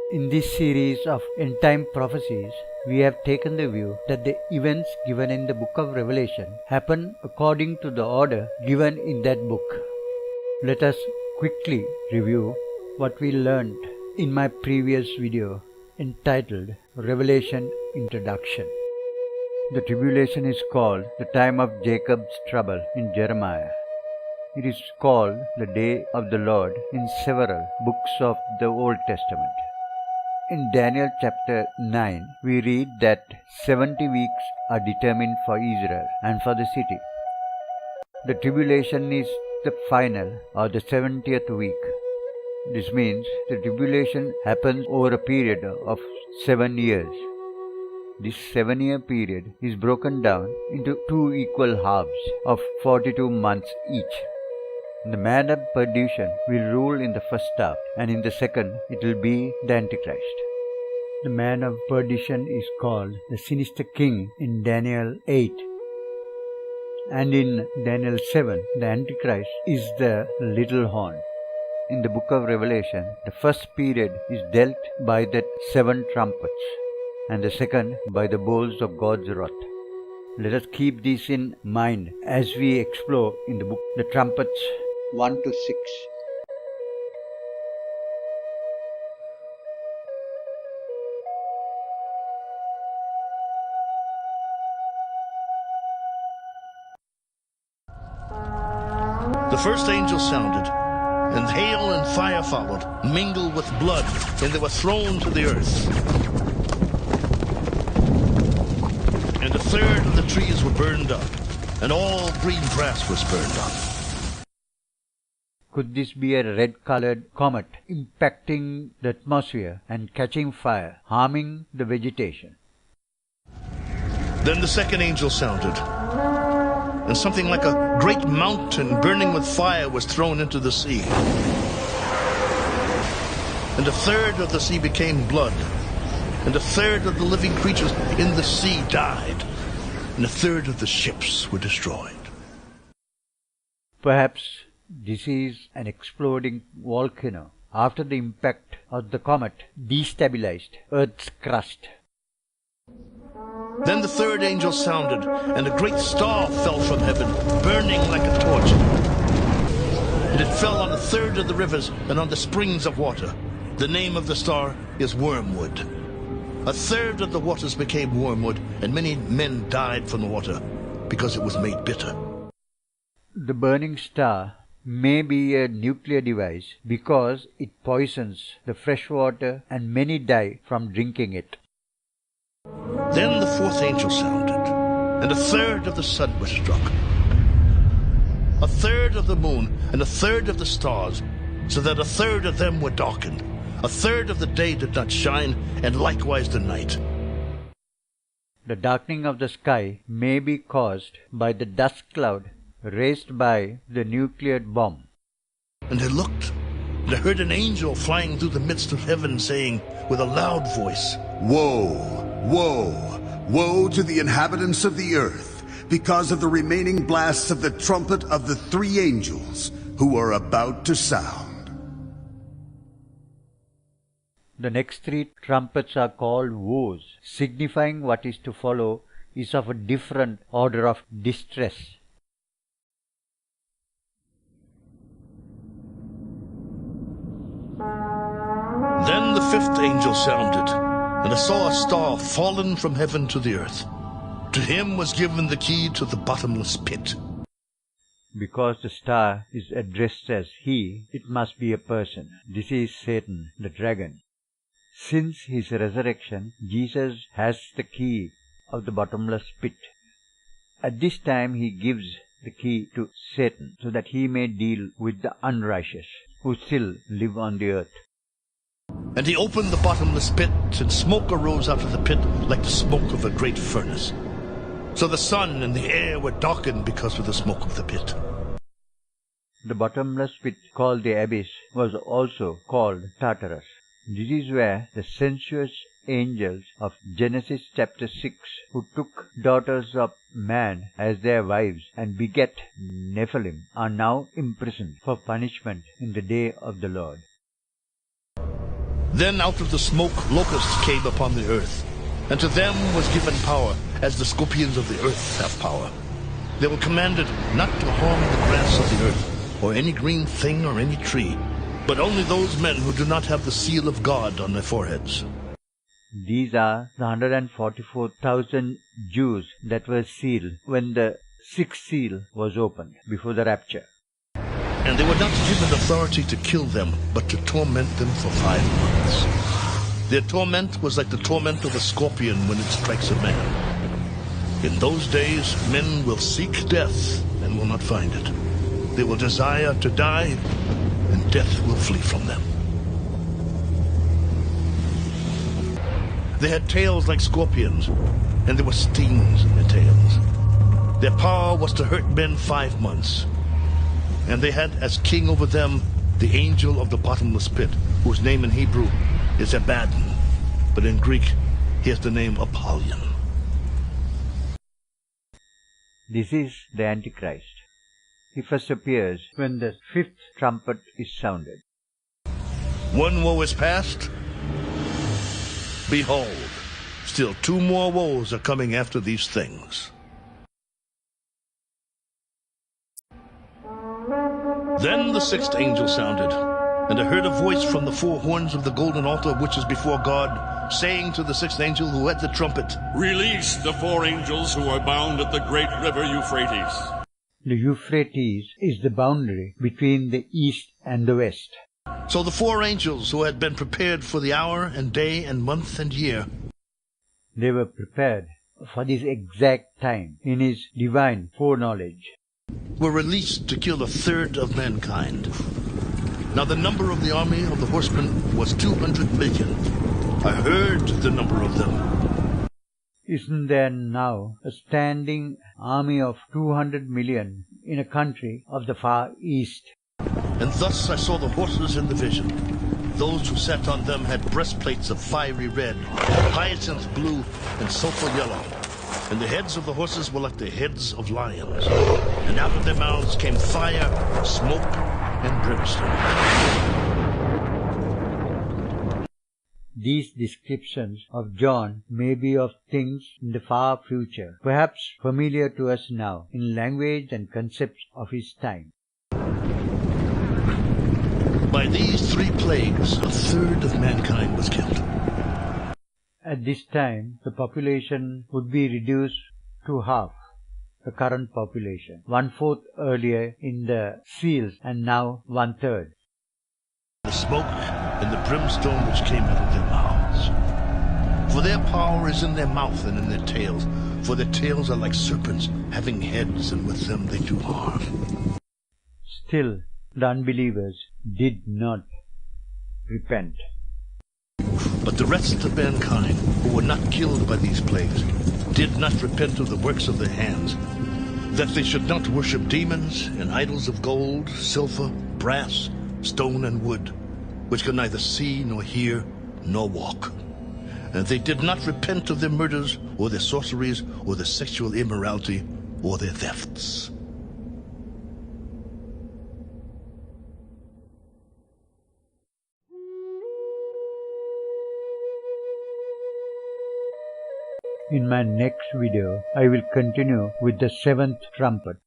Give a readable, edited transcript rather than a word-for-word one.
In this series of end-time prophecies, we have taken the view that the events given in the book of Revelation happen according to the order given in that book. Let us quickly review what we learned in my previous video entitled Revelation Introduction. The tribulation is called the time of Jacob's trouble in Jeremiah. It is called the day of the Lord in several books of the Old Testament. In Daniel chapter 9, we read that 70 weeks are determined for Israel and for the city. The tribulation is the final or the 70th week. This means the tribulation happens over a period of 7 years. This 7-year period is broken down into 2 equal halves of 42 months each. The man of perdition will rule in the first half, and in the second it will be the Antichrist. The man of perdition is called the sinister king in Daniel 8. And in Daniel 7, the Antichrist is the little horn. In the book of Revelation, the first period is dealt by the 7 trumpets, and the second by the bowls of God's wrath. Let us keep this in mind as we explore in the book the trumpets 1 to 6. The first angel sounded, and hail and fire followed, mingled with blood, and they were thrown to the earth. And a third of the trees were burned up, and all green grass was burned up. Could this be a red-colored comet impacting the atmosphere and catching fire, harming the vegetation? Then the second angel sounded, and something like a great mountain burning with fire was thrown into the sea. And a third of the sea became blood, and a third of the living creatures in the sea died, and a third of the ships were destroyed. Perhaps this is an exploding volcano after the impact of the comet destabilized Earth's crust. Then the third angel sounded, and a great star fell from heaven, burning like a torch. And it fell on a third of the rivers and on the springs of water. The name of the star is Wormwood. A third of the waters became wormwood, and many men died from the water, because it was made bitter. The burning star may be a nuclear device because it poisons the fresh water and many die from drinking it. Then the fourth angel sounded, and a third of the sun was struck, a third of the moon, and a third of the stars, so that a third of them were darkened. A third of the day did not shine, and likewise the night. The darkening of the sky may be caused by the dust cloud raised by the nuclear bomb. And I looked, and I heard an angel flying through the midst of heaven, saying with a loud voice, Woe! Woe! Woe to the inhabitants of the earth, because of the remaining blasts of the trumpet of the 3 angels who are about to sound. The next 3 trumpets are called woes, signifying what is to follow is of a different order of distress. Then the fifth angel sounded, and I saw a star fallen from heaven to the earth. To him was given the key to the bottomless pit. Because the star is addressed as he, it must be a person. This is Satan, the dragon. Since his resurrection, Jesus has the key of the bottomless pit. At this time he gives the key to Satan so that he may deal with the unrighteous who still live on the earth. And he opened the bottomless pit, and smoke arose out of the pit like the smoke of a great furnace. So the sun and the air were darkened because of the smoke of the pit. The bottomless pit, called the abyss, was also called Tartarus. This is where the sensuous angels of Genesis chapter 6, who took daughters of man as their wives and beget Nephilim, are now imprisoned for punishment in the day of the Lord. Then out of the smoke locusts came upon the earth, and to them was given power, as the scorpions of the earth have power. They were commanded not to harm the grass of the earth, or any green thing or any tree, but only those men who do not have the seal of God on their foreheads. These are the 144,000 Jews that were sealed when the sixth seal was opened before the rapture. And they were not given authority to kill them, but to torment them for 5 months. Their torment was like the torment of a scorpion when it strikes a man. In those days, men will seek death and will not find it. They will desire to die, and death will flee from them. They had tails like scorpions, and there were stings in their tails. Their power was to hurt men 5 months. And they had as king over them the angel of the bottomless pit, whose name in Hebrew is Abaddon, but in Greek he has the name Apollyon. This is the Antichrist. He first appears when the fifth trumpet is sounded. One woe is past. Behold, still 2 more woes are coming after these things. Then the sixth angel sounded, and I heard a voice from the 4 horns of the golden altar which is before God, saying to the sixth angel who had the trumpet, Release the 4 angels who are bound at the great river Euphrates. The Euphrates is the boundary between the east and the west. So the 4 angels who had been prepared for the hour and day and month and year, They were prepared for this exact time in His divine foreknowledge. were released to kill 1/3 of mankind. Now the number of the army of the horsemen was 200 million. I heard the number of them. Isn't there now a standing army of 200 million in a country of the far east? And thus I saw the horses in the vision. Those who sat on them had breastplates of fiery red, hyacinth blue, and sulfur yellow. And the heads of the horses were like the heads of lions. And out of their mouths came fire, smoke, and brimstone. These descriptions of John may be of things in the far future, perhaps familiar to us now in language and concepts of his time. By these 3 plagues, 1/3 of mankind was killed. At this time, the population would be reduced to half the current population, 1/4 earlier in the seals and now 1/3. The smoke and the brimstone which came out of their mouths. For their power is in their mouth and in their tails, for their tails are like serpents, having heads, and with them they do harm. Still, the unbelievers did not repent. But the rest of mankind, who were not killed by these plagues, did not repent of the works of their hands, that they should not worship demons and idols of gold, silver, brass, stone, and wood, which can neither see nor hear nor walk. And they did not repent of their murders, or their sorceries, or their sexual immorality, or their thefts. In my next video, I will continue with the 7th trumpet.